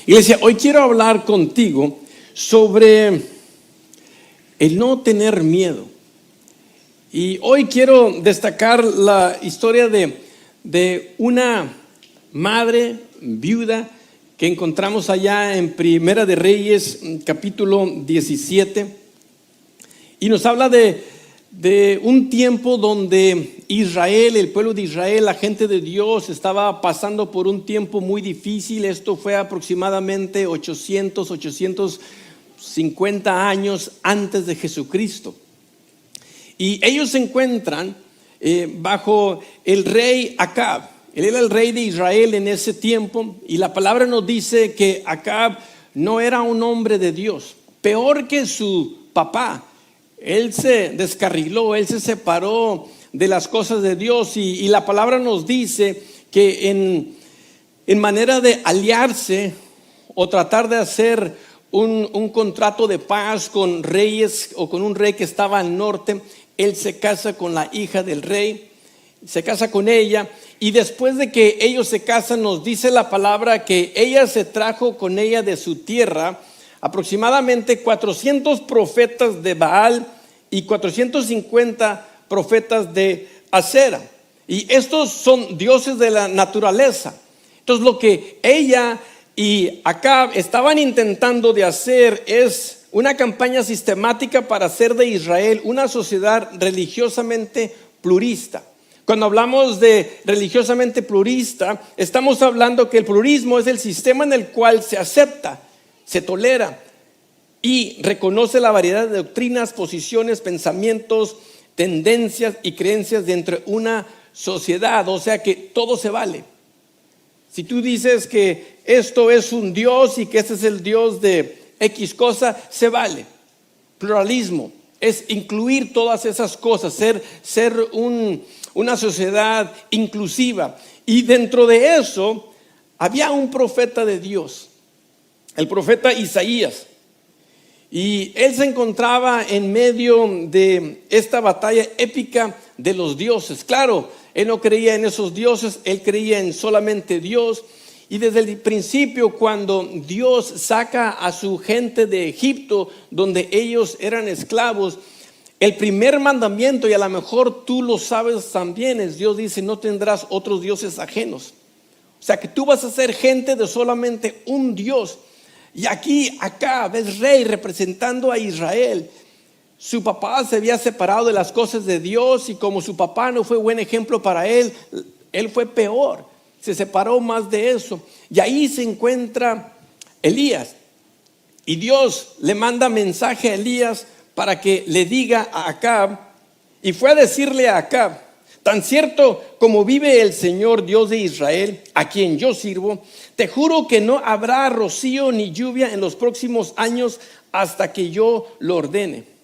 Iglesia, hoy quiero hablar contigo sobre el no tener miedo. Y hoy quiero destacar la historia de una madre viuda que encontramos allá en Primera de Reyes, capítulo 17. Y nos habla de un tiempo donde Israel, el pueblo de Israel, la gente de Dios estaba pasando por un tiempo muy difícil. Esto fue aproximadamente 850 años antes de Jesucristo. Y ellos se encuentran bajo el rey Acab. Él era el rey de Israel en ese tiempo, y la palabra nos dice que Acab no era un hombre de Dios. Peor que su papá, él se descarriló, él se separó de las cosas de Dios, y la palabra nos dice que en manera de aliarse o tratar de hacer un contrato de paz con reyes o con un rey que estaba al norte, él se casa con la hija del rey, se casa con ella, y después de que ellos se casan, nos dice la palabra que ella se trajo con ella de su tierra aproximadamente 400 profetas de Baal y 450 profetas de Acera. Y estos son dioses de la naturaleza. Entonces lo que ella y Acab estaban intentando de hacer es una campaña sistemática para hacer de Israel una sociedad religiosamente plurista. Cuando hablamos de religiosamente plurista, estamos hablando que el plurismo es el sistema en el cual se acepta, se tolera y reconoce la variedad de doctrinas, posiciones, pensamientos, tendencias y creencias dentro de una sociedad. O sea que todo se vale. Si tú dices que esto es un Dios y que este es el Dios de X cosa, se vale. Pluralismo es incluir todas esas cosas, ser una sociedad inclusiva. Y dentro de eso había un profeta de Dios, el profeta Isaías. Y él se encontraba en medio de esta batalla épica de los dioses. Claro, él no creía en esos dioses, él creía en solamente Dios. Y desde el principio, cuando Dios saca a su gente de Egipto, donde ellos eran esclavos, el primer mandamiento, y a lo mejor tú lo sabes también, es Dios dice: no tendrás otros dioses ajenos. O sea que tú vas a ser gente de solamente un Dios. Y aquí Acab es rey representando a Israel. Su papá se había separado de las cosas de Dios, y como su papá no fue buen ejemplo para él, él fue peor, se separó más de eso. Y ahí se encuentra Elías, y Dios le manda mensaje a Elías para que le diga a Acab, y fue a decirle a Acab: tan cierto como vive el Señor Dios de Israel, a quien yo sirvo, te juro que no habrá rocío ni lluvia en los próximos años hasta que yo lo ordene.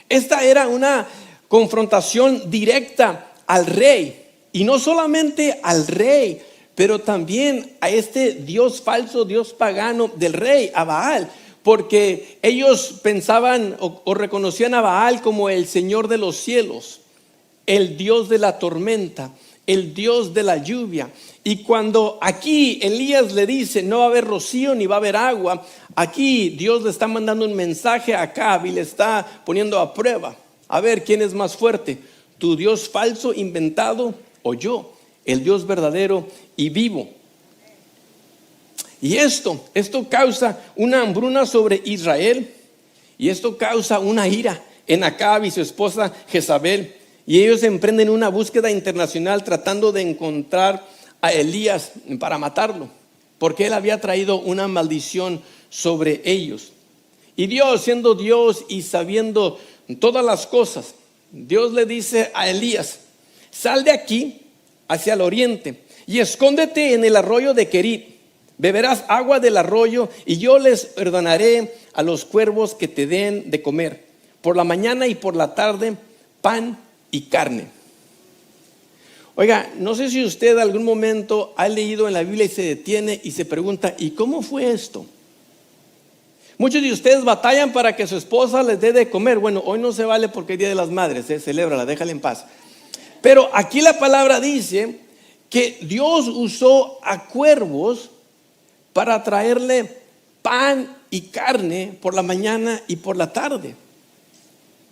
Esta era una confrontación directa al rey, y no solamente al rey, pero también a este Dios falso, Dios pagano del rey, a Baal, porque ellos pensaban o reconocían a Baal como el Señor de los cielos, el Dios de la tormenta, el Dios de la lluvia. Y cuando aquí Elías le dice: no va a haber rocío ni va a haber agua, aquí Dios le está mandando un mensaje a Acab y le está poniendo a prueba. A ver, ¿quién es más fuerte? ¿Tu Dios falso, inventado, o yo, el Dios verdadero y vivo? Y esto causa una hambruna sobre Israel, y esto causa una ira en Acab y su esposa Jezabel. Y ellos emprenden una búsqueda internacional tratando de encontrar a Elías para matarlo, porque él había traído una maldición sobre ellos. Y Dios, siendo Dios y sabiendo todas las cosas, Dios le dice a Elías: sal de aquí hacia el oriente y escóndete en el arroyo de Querit. Beberás agua del arroyo, y yo les ordenaré a los cuervos que te den de comer por la mañana y por la tarde pan y carne. Oiga, no sé si usted algún momento ha leído en la Biblia y se detiene y se pregunta: ¿y cómo fue esto? Muchos de ustedes batallan para que su esposa les dé de comer. Bueno, hoy no se vale porque es Día de las Madres, celébrala, déjala en paz. Pero aquí la palabra dice que Dios usó a cuervos para traerle pan y carne por la mañana y por la tarde.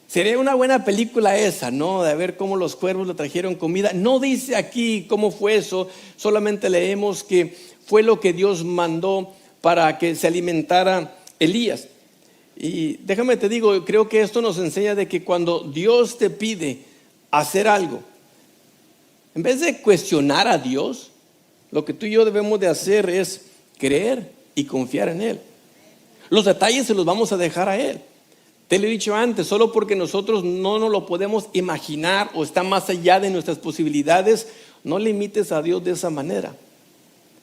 Sería una buena película esa, ¿no? De ver cómo los cuervos le trajeron comida. No dice aquí cómo fue eso, solamente leemos que fue lo que Dios mandó para que se alimentara Elías. Y déjame te digo, creo que esto nos enseña de que cuando Dios te pide hacer algo, en vez de cuestionar a Dios, lo que tú y yo debemos de hacer es creer y confiar en Él. Los detalles se los vamos a dejar a Él. Te lo he dicho antes, solo porque nosotros no nos lo podemos imaginar o está más allá de nuestras posibilidades, no limites a Dios de esa manera.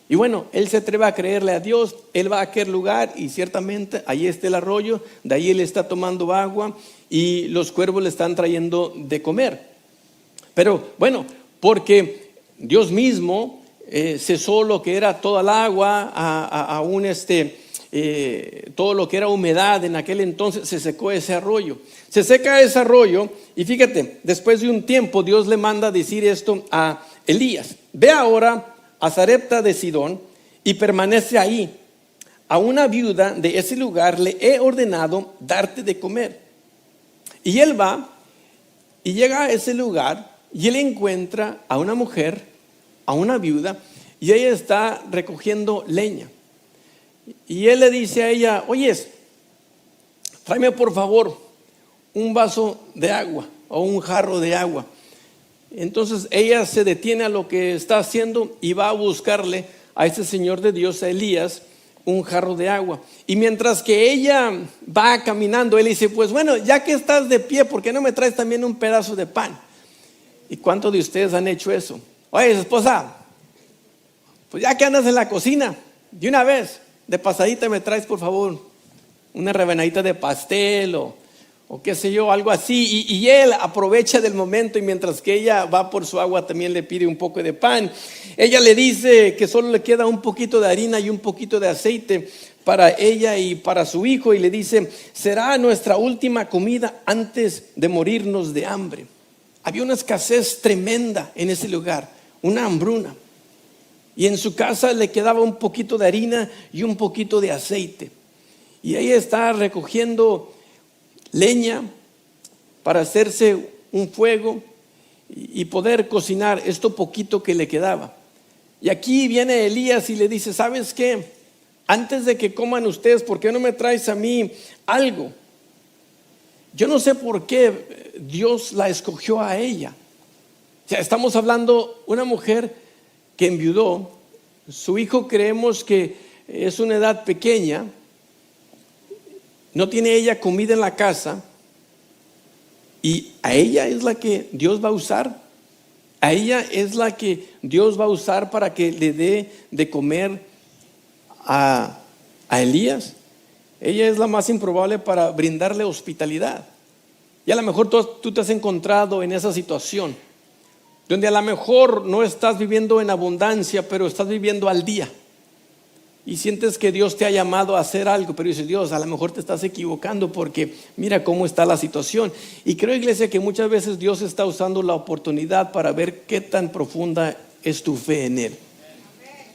Y bueno, él se atreve a creerle a Dios, él va a aquel lugar y ciertamente ahí está el arroyo, de ahí él está tomando agua y los cuervos le están trayendo de comer. Pero bueno, porque Dios mismo cesó lo que era toda el agua, todo lo que era humedad en aquel entonces, se secó ese arroyo. Se seca ese arroyo y fíjate, después de un tiempo Dios le manda a decir esto a Elías: ve ahora a Sarepta de Sidón y permanece ahí. A una viuda de ese lugar le he ordenado darte de comer. Y él va y llega a ese lugar y él encuentra a una mujer, a una viuda, y ella está recogiendo leña. Y él le dice a ella: oyes, tráeme por favor un vaso de agua o un jarro de agua. Entonces ella se detiene a lo que está haciendo y va a buscarle a este señor de Dios, a Elías, un jarro de agua. Y mientras que ella va caminando, él dice: pues bueno, ya que estás de pie, ¿por qué no me traes también un pedazo de pan? ¿Y cuántos de ustedes han hecho eso? Oye, esposa, pues ya que andas en la cocina, de una vez, de pasadita me traes por favor una rebanadita de pastel o qué sé yo, algo así. Y él aprovecha del momento y mientras que ella va por su agua también le pide un poco de pan. Ella le dice que solo le queda un poquito de harina y un poquito de aceite para ella y para su hijo, y le dice: será nuestra última comida antes de morirnos de hambre. Había una escasez tremenda en ese lugar, una hambruna. Y en su casa le quedaba un poquito de harina y un poquito de aceite. Y ella está recogiendo leña para hacerse un fuego y poder cocinar esto poquito que le quedaba. Y aquí viene Elías y le dice: ¿sabes qué? Antes de que coman ustedes, ¿por qué no me traes a mí algo? Yo no sé por qué Dios la escogió a ella. O sea, estamos hablando de una mujer que enviudó, su hijo creemos que es una edad pequeña, no tiene ella comida en la casa, y a ella es la que Dios va a usar. A ella es la que Dios va a usar para que le dé de comer a Elías. Ella es la más improbable para brindarle hospitalidad. Y a lo mejor tú te has encontrado en esa situación, donde a lo mejor no estás viviendo en abundancia, pero estás viviendo al día. Y sientes que Dios te ha llamado a hacer algo, pero dices: Dios, a lo mejor te estás equivocando porque mira cómo está la situación. Y creo, iglesia, que muchas veces Dios está usando la oportunidad para ver qué tan profunda es tu fe en Él.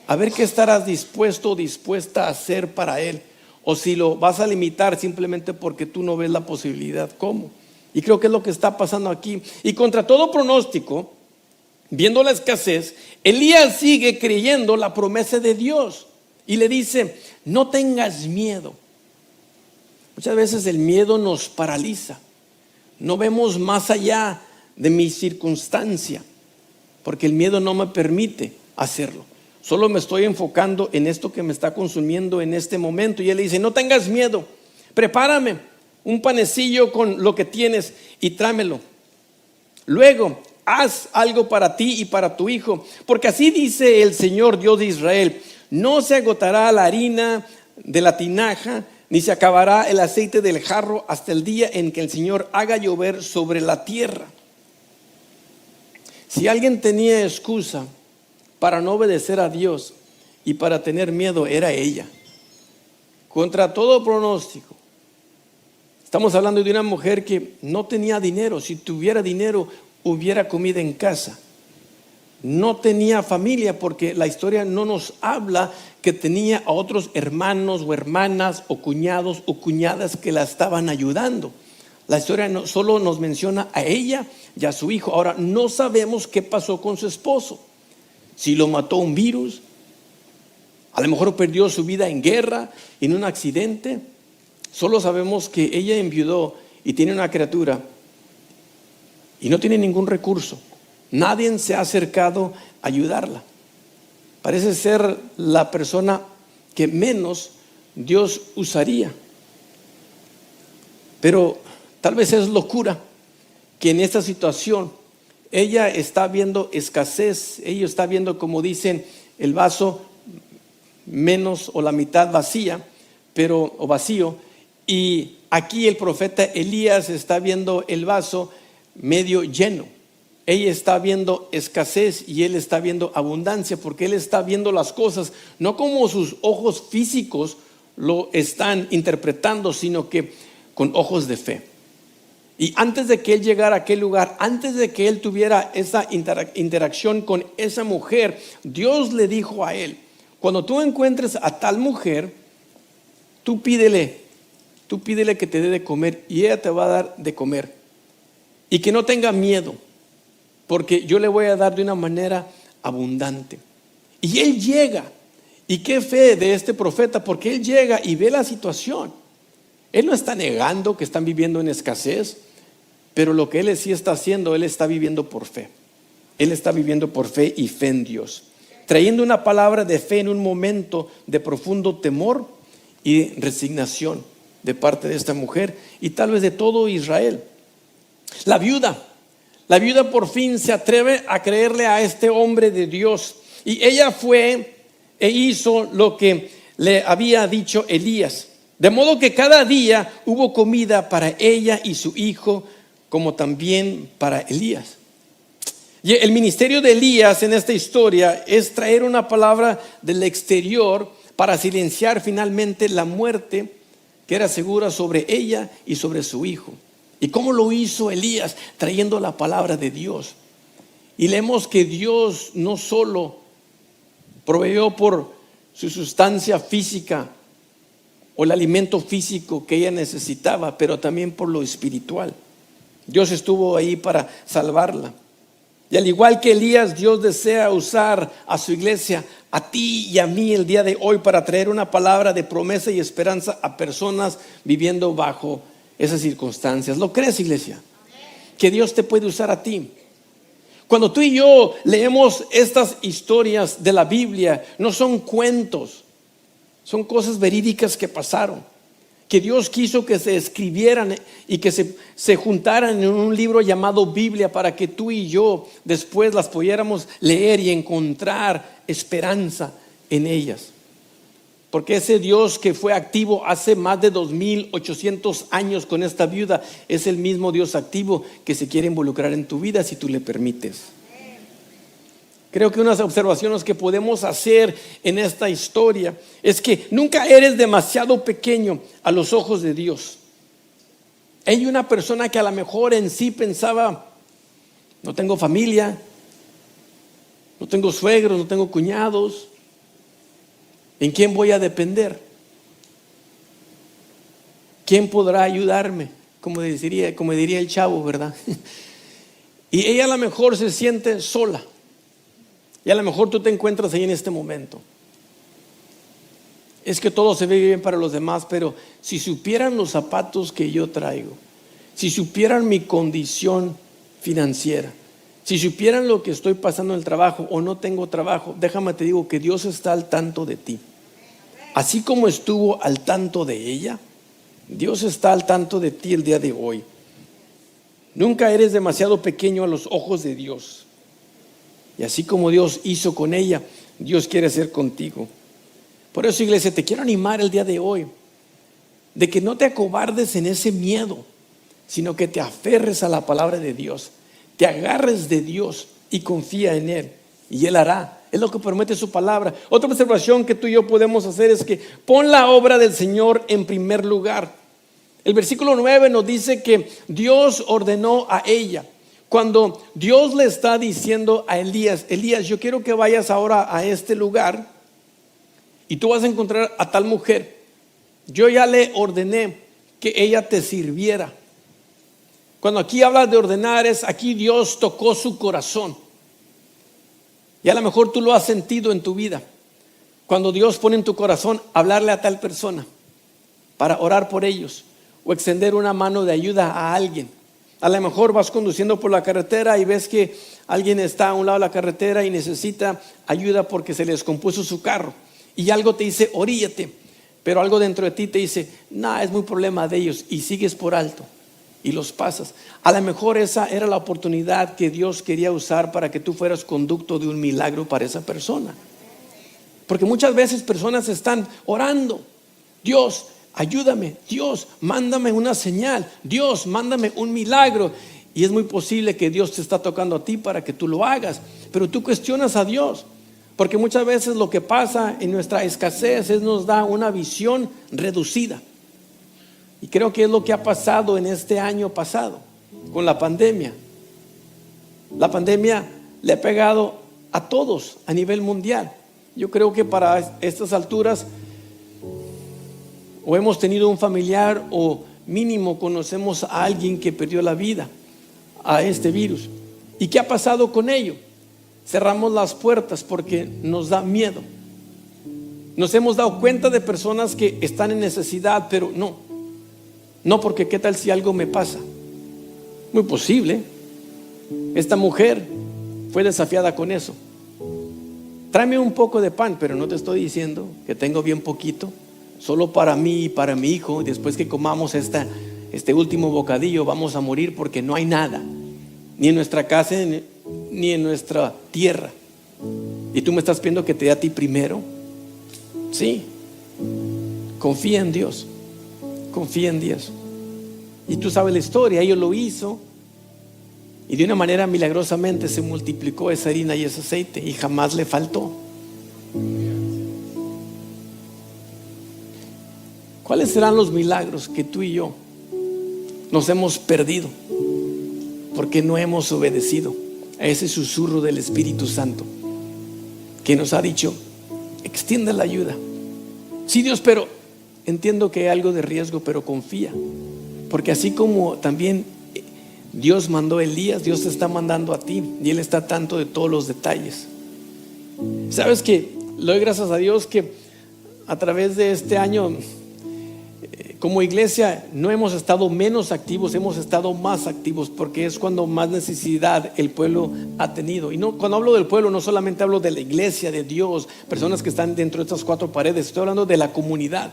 A ver qué estarás dispuesto o dispuesta a hacer para Él. O si lo vas a limitar simplemente porque tú no ves la posibilidad, ¿cómo? Y creo que es lo que está pasando aquí. Y contra todo pronóstico, viendo la escasez, Elías sigue creyendo la promesa de Dios y le dice: no tengas miedo. Muchas veces el miedo nos paraliza. No vemos más allá de mi circunstancia porque el miedo no me permite hacerlo. Solo me estoy enfocando en esto que me está consumiendo en este momento. Y él le dice: no tengas miedo, prepárame un panecillo con lo que tienes y tráemelo. Luego haz algo para ti y para tu hijo, porque así dice el Señor Dios de Israel: no se agotará la harina de la tinaja, ni se acabará el aceite del jarro hasta el día en que el Señor haga llover sobre la tierra. Si alguien tenía excusa para no obedecer a Dios y para tener miedo, era ella. Contra todo pronóstico. Estamos hablando de una mujer que no tenía dinero. Si tuviera dinero, hubiera comida en casa. no tenía familia, porque la historia no nos habla que tenía a otros hermanos o hermanas o cuñados o cuñadas que la estaban ayudando. La historia solo nos menciona a ella y a su hijo. Ahora, no sabemos qué pasó con su esposo. Si lo mató un virus, a lo mejor perdió su vida en guerra, en un accidente. Solo sabemos que ella enviudó y tiene una criatura y no tiene ningún recurso. Nadie se ha acercado a ayudarla. Parece ser la persona que menos Dios usaría. Pero tal vez es locura que en esta situación ella está viendo escasez. Ella está viendo, como dicen, el vaso menos o la mitad vacía, o vacío. Y aquí el profeta Elías está viendo el vaso medio lleno. Ella está viendo escasez y él está viendo abundancia, porque él está viendo las cosas no como sus ojos físicos lo están interpretando, sino que con ojos de fe. Y antes de que él llegara a aquel lugar, antes de que él tuviera esa interacción con esa mujer, Dios le dijo a él: cuando tú encuentres a tal mujer, tú pídele que te dé de comer y ella te va a dar de comer. Y que no tenga miedo, porque yo le voy a dar de una manera abundante. Y él llega, y qué fe de este profeta, porque él llega y ve la situación. Él no está negando que están viviendo en escasez, pero lo que él sí está haciendo, él está viviendo por fe. Él está viviendo por fe y fe en Dios, trayendo una palabra de fe en un momento de profundo temor y resignación de parte de esta mujer y tal vez de todo Israel. La viuda por fin se atreve a creerle a este hombre de Dios, y ella fue e hizo lo que le había dicho Elías, de modo que cada día hubo comida para ella y su hijo, como también para Elías. Y el ministerio de Elías en esta historia es traer una palabra del exterior para silenciar finalmente la muerte que era segura sobre ella y sobre su hijo. ¿Y cómo lo hizo Elías? Trayendo la palabra de Dios. Y leemos que Dios no solo proveyó por su sustancia física o el alimento físico que ella necesitaba, pero también por lo espiritual. Dios estuvo ahí para salvarla. Y al igual que Elías, Dios desea usar a su iglesia, a ti y a mí el día de hoy, para traer una palabra de promesa y esperanza a personas viviendo bajo esas circunstancias. ¿Lo crees, iglesia? Que Dios te puede usar a ti. Cuando tú y yo leemos estas historias de la Biblia, no son cuentos, son cosas verídicas que pasaron, que Dios quiso que se escribieran y que se juntaran en un libro llamado Biblia, para que tú y yo después las pudiéramos leer y encontrar esperanza en ellas. Porque ese Dios que fue activo hace más de 2800 años con esta viuda es el mismo Dios activo que se quiere involucrar en tu vida si tú le permites. Creo que unas observaciones que podemos hacer en esta historia es que nunca eres demasiado pequeño a los ojos de Dios. Hay una persona que a lo mejor en sí pensaba: no tengo familia, no tengo suegros, no tengo cuñados, ¿en quién voy a depender? ¿Quién podrá ayudarme? Como diría el chavo, ¿verdad? Y ella a lo mejor se siente sola. Y a lo mejor tú te encuentras ahí en este momento. Es que todo se ve bien para los demás, pero si supieran los zapatos que yo traigo, si supieran mi condición financiera, si supieran lo que estoy pasando en el trabajo o no tengo trabajo, déjame te digo que Dios está al tanto de ti. Así como estuvo al tanto de ella, Dios está al tanto de ti el día de hoy. Nunca eres demasiado pequeño a los ojos de Dios. Y así como Dios hizo con ella, Dios quiere hacer contigo. Por eso, iglesia, te quiero animar el día de hoy, de que no te acobardes en ese miedo, sino que te aferres a la palabra de Dios, te agarres de Dios y confía en Él, y Él hará. Es lo que promete su palabra. Otra observación que tú y yo podemos hacer es que pon la obra del Señor en primer lugar. El versículo 9 nos dice que Dios ordenó a ella: Cuando Dios le está diciendo a Elías, Elías, yo quiero que vayas ahora a este lugar y tú vas a encontrar a tal mujer. Yo ya le ordené que ella te sirviera. Cuando aquí hablas de ordenar, es aquí Dios tocó su corazón. Y a lo mejor tú lo has sentido en tu vida. Cuando Dios pone en tu corazón hablarle a tal persona para orar por ellos o extender una mano de ayuda a alguien. A lo mejor vas conduciendo por la carretera y ves que alguien está a un lado de la carretera y necesita ayuda porque se le descompuso su carro. Y algo te dice, oríllate. Pero algo dentro de ti te dice, no, es muy problema de ellos. Y sigues por alto y los pasas. A lo mejor esa era la oportunidad que Dios quería usar para que tú fueras conducto de un milagro para esa persona. Porque muchas veces personas están orando, Dios, ayúdame, Dios, mándame una señal, Dios, mándame un milagro. Y es muy posible que Dios te está tocando a ti para que tú lo hagas, pero tú cuestionas a Dios. Porque muchas veces lo que pasa en nuestra escasez es nos da una visión reducida. Y creo que es lo que ha pasado en este año pasado con la pandemia. La pandemia le ha pegado a todos a nivel mundial. Yo creo que para estas alturas o hemos tenido un familiar o mínimo conocemos a alguien que perdió la vida a este virus. ¿Y qué ha pasado con ello? Cerramos las puertas porque nos da miedo. Nos hemos dado cuenta de personas que están en necesidad, pero no porque qué tal si algo me pasa. Muy posible. Esta mujer fue desafiada con eso. Tráeme un poco de pan, pero no te estoy diciendo que tengo bien poquito, solo para mí y para mi hijo. Después que comamos este último bocadillo vamos a morir porque no hay nada, ni en nuestra casa ni en nuestra tierra. Y tú me estás pidiendo que te dé a ti primero. Sí, confía en Dios, confía en Dios. Y tú sabes la historia, ellos lo hizo y de una manera milagrosamente se multiplicó esa harina y ese aceite y jamás le faltó. ¿Cuáles serán los milagros que tú y yo nos hemos perdido porque no hemos obedecido a ese susurro del Espíritu Santo que nos ha dicho, extiende la ayuda? Sí, Dios, pero entiendo que hay algo de riesgo, pero confía, porque así como también Dios mandó a Elías, Dios te está mandando a ti y Él está al tanto de todos los detalles. Sabes que le doy gracias a Dios que a través de este año como iglesia no hemos estado menos activos, hemos estado más activos, porque es cuando más necesidad el pueblo ha tenido. Y no, cuando hablo del pueblo no solamente hablo de la iglesia, de Dios, personas que están dentro de estas cuatro paredes, estoy hablando de la comunidad.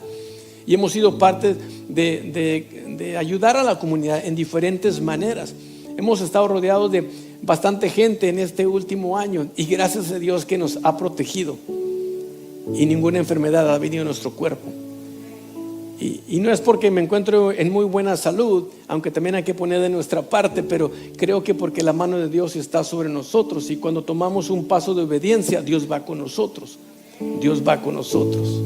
Y hemos sido parte de ayudar a la comunidad en diferentes maneras. Hemos estado rodeados de bastante gente en este último año y gracias a Dios que nos ha protegido y ninguna enfermedad ha venido a nuestro cuerpo. Y no es porque me encuentro en muy buena salud, aunque también hay que poner de nuestra parte, pero creo que porque la mano de Dios está sobre nosotros y cuando tomamos un paso de obediencia, Dios va con nosotros. Dios va con nosotros.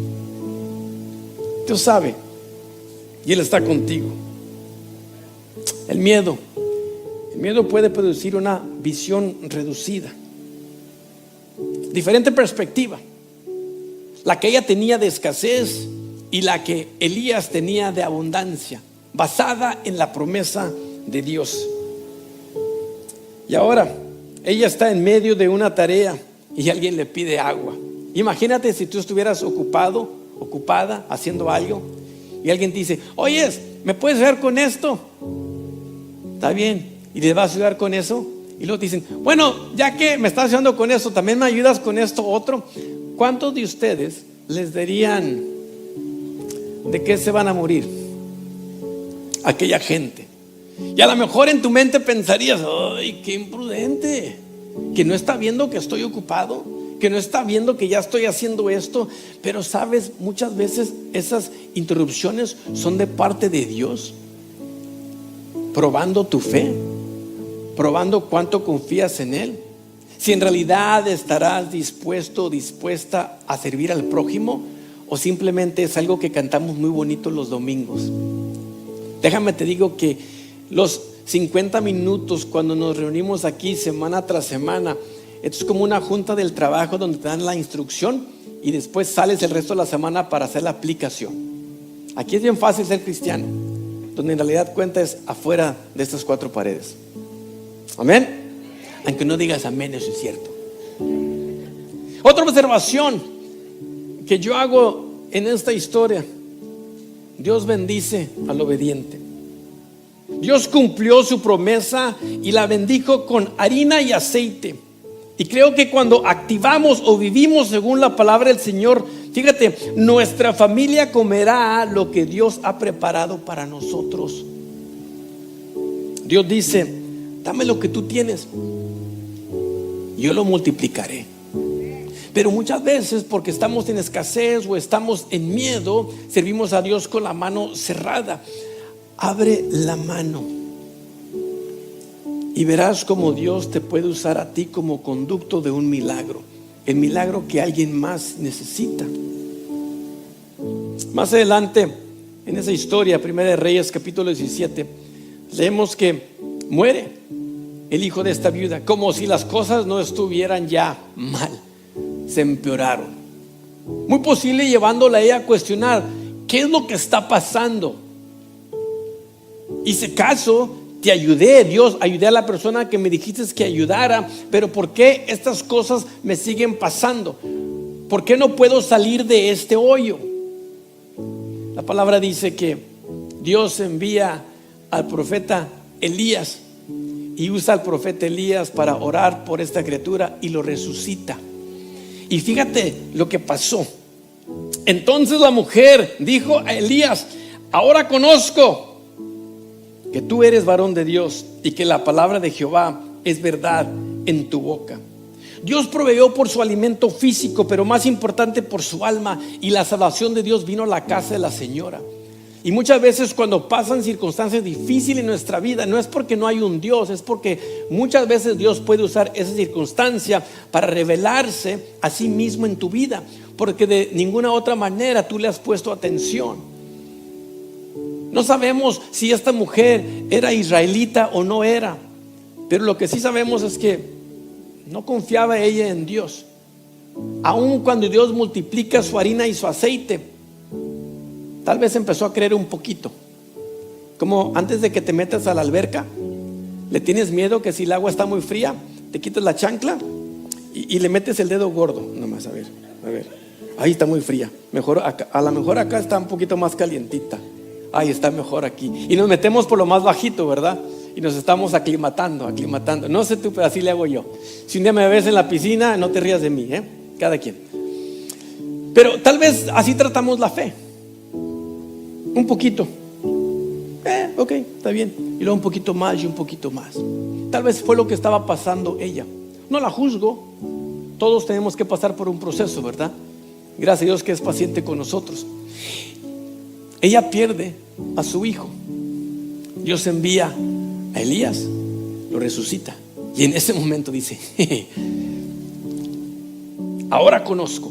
Dios sabe y Él está contigo. El miedo puede producir una visión reducida, diferente perspectiva, la que ella tenía de escasez y la que Elías tenía de abundancia, basada en la promesa de Dios. Y ahora ella está en medio de una tarea y alguien le pide agua. Imagínate si tú estuvieras ocupada haciendo algo y alguien te dice, oye, ¿me puedes ayudar con esto? Está bien, y le vas a ayudar con eso. Y luego te dicen, bueno, ya que me estás ayudando con esto, ¿también me ayudas con esto otro? ¿Cuántos de ustedes les dirían de qué se van a morir aquella gente? Y a lo mejor en tu mente pensarías, ay, qué imprudente, que no está viendo que estoy ocupado, que no está viendo que ya estoy haciendo esto. Pero sabes, muchas veces esas interrupciones son de parte de Dios, probando tu fe, probando cuánto confías en Él, si en realidad estarás dispuesto o dispuesta a servir al prójimo, o simplemente es algo que cantamos muy bonito los domingos. Déjame te digo que los 50 minutos cuando nos reunimos aquí semana tras semana. Esto es como una junta del trabajo donde te dan la instrucción y después sales el resto de la semana para hacer la aplicación. Aquí es bien fácil ser cristiano, donde en realidad cuenta es afuera de estas 4 paredes. Amén. Aunque no digas amén, eso es cierto. Otra observación que yo hago en esta historia: Dios bendice al obediente. Dios cumplió su promesa y la bendijo con harina y aceite. Y creo que cuando activamos o vivimos según la palabra del Señor, fíjate, nuestra familia comerá lo que Dios ha preparado para nosotros. Dios dice: dame lo que tú tienes, yo lo multiplicaré. Pero muchas veces, porque estamos en escasez o estamos en miedo, servimos a Dios con la mano cerrada. Abre la mano y verás cómo Dios te puede usar a ti como conducto de un milagro, el milagro que alguien más necesita. Más adelante en esa historia, Primera de Reyes capítulo 17, leemos que muere el hijo de esta viuda, como si las cosas no estuvieran ya mal, se empeoraron. Muy posible llevándola a ella a cuestionar qué es lo que está pasando. Hice caso, te ayudé, Dios, ayudé a la persona que me dijiste que ayudara, pero ¿por qué estas cosas me siguen pasando? ¿Por qué no puedo salir de este hoyo? La palabra dice que Dios envía al profeta Elías y usa al profeta Elías para orar por esta criatura y lo resucita. Y fíjate lo que pasó. Entonces la mujer dijo a Elías: ahora conozco que tú eres varón de Dios y que la palabra de Jehová es verdad en tu boca. Dios proveyó por su alimento físico, pero más importante por su alma, y la salvación de Dios vino a la casa de la señora. Y muchas veces cuando pasan circunstancias difíciles en nuestra vida, no es porque no hay un Dios, es porque muchas veces Dios puede usar esa circunstancia para revelarse a sí mismo en tu vida, porque de ninguna otra manera tú le has puesto atención. No sabemos si esta mujer era israelita o no era, pero lo que sí sabemos es que no confiaba ella en Dios. Aun cuando Dios multiplica su harina y su aceite, tal vez empezó a creer un poquito. Como antes de que te metas a la alberca, le tienes miedo que si el agua está muy fría, te quitas la chancla y le metes el dedo gordo. Nomás, a ver, ahí está muy fría. Mejor acá, a lo mejor acá está un poquito más calientita. Ahí está mejor aquí. Y nos metemos por lo más bajito, ¿verdad? Y nos estamos aclimatando. No sé tú, pero así le hago yo. Si un día me ves en la piscina, no te rías de mí, cada quien. Pero tal vez así tratamos la fe. Un poquito. Ok, está bien. Y luego un poquito más y un poquito más. Tal vez fue lo que estaba pasando ella. No la juzgo. Todos tenemos que pasar por un proceso, ¿verdad? Gracias a Dios que es paciente con nosotros. Ella pierde a su hijo. Dios envía a Elías, lo resucita. Y en ese momento dice: ahora conozco.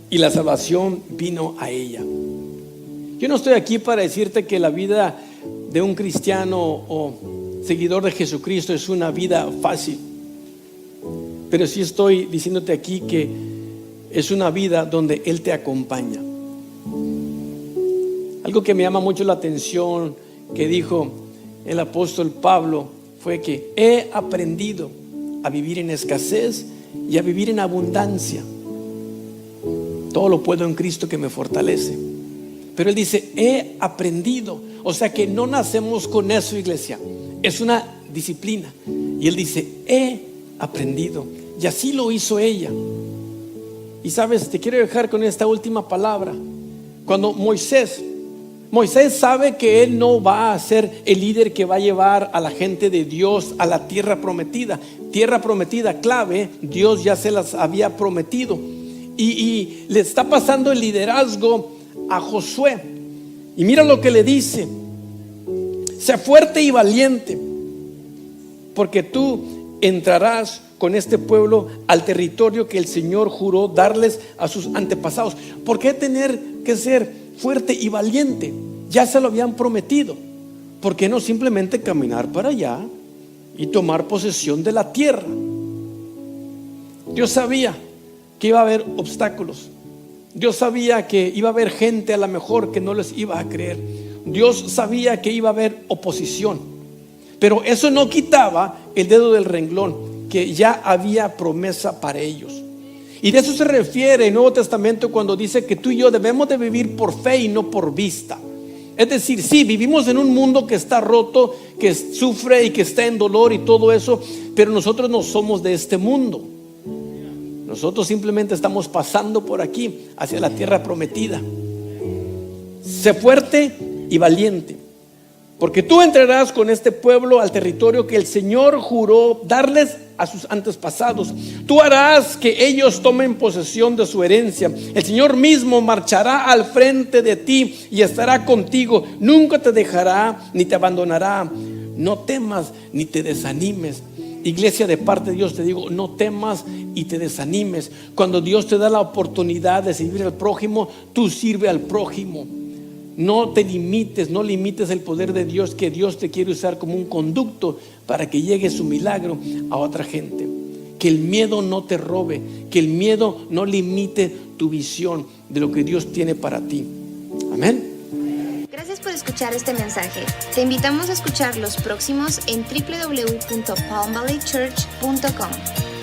Y la salvación vino a ella. Yo no estoy aquí para decirte que la vida de un cristiano o seguidor de Jesucristo es una vida fácil, pero sí estoy diciéndote aquí que es una vida donde Él te acompaña. Algo que me llama mucho la atención que dijo el apóstol Pablo fue que he aprendido a vivir en escasez y a vivir en abundancia. Todo lo puedo en Cristo que me fortalece. Pero él dice: he aprendido. O sea que no nacemos con eso, iglesia. Es una disciplina. Y él dice: he aprendido. Y así lo hizo ella. Y sabes, te quiero dejar con esta última palabra. Cuando Moisés sabe que él no va a ser el líder que va a llevar a la gente de Dios a la tierra prometida. Tierra prometida clave, Dios ya se las había prometido. Y le está pasando el liderazgo a Josué. Y mira lo que le dice: sé fuerte y valiente, porque tú entrarás con este pueblo al territorio que el Señor juró darles a sus antepasados. ¿Por qué tener que ser fuerte y valiente? Ya se lo habían prometido. ¿por qué no simplemente caminar para allá y tomar posesión de la tierra? Dios sabía que iba a haber obstáculos. Dios sabía que iba a haber gente a lo mejor que no les iba a creer. Dios sabía que iba a haber oposición. Pero eso no quitaba el dedo del renglón, que ya había promesa para ellos. Y de eso se refiere el Nuevo Testamento cuando dice que tú y yo debemos de vivir por fe y no por vista. Es decir, sí, vivimos en un mundo que está roto, que sufre y que está en dolor y todo eso, pero nosotros no somos de este mundo. Nosotros simplemente estamos pasando por aquí hacia la tierra prometida. Sé fuerte y valiente, porque tú entrarás con este pueblo al territorio que el Señor juró darles a sus antepasados. Tú harás que ellos tomen posesión de su herencia. El Señor mismo marchará al frente de ti y estará contigo. Nunca te dejará ni te abandonará. No temas ni te desanimes. Iglesia, de parte de Dios te digo, no temas y te desanimes. Cuando Dios te da la oportunidad de servir al prójimo, tú sirve al prójimo. No te limites, no limites el poder de Dios, que Dios te quiere usar como un conducto para que llegue su milagro a otra gente. Que el miedo no te robe, que el miedo no limite tu visión de lo que Dios tiene para ti. Amén. Gracias por escuchar este mensaje. Te invitamos a escuchar los próximos en www.palmvalleychurch.com.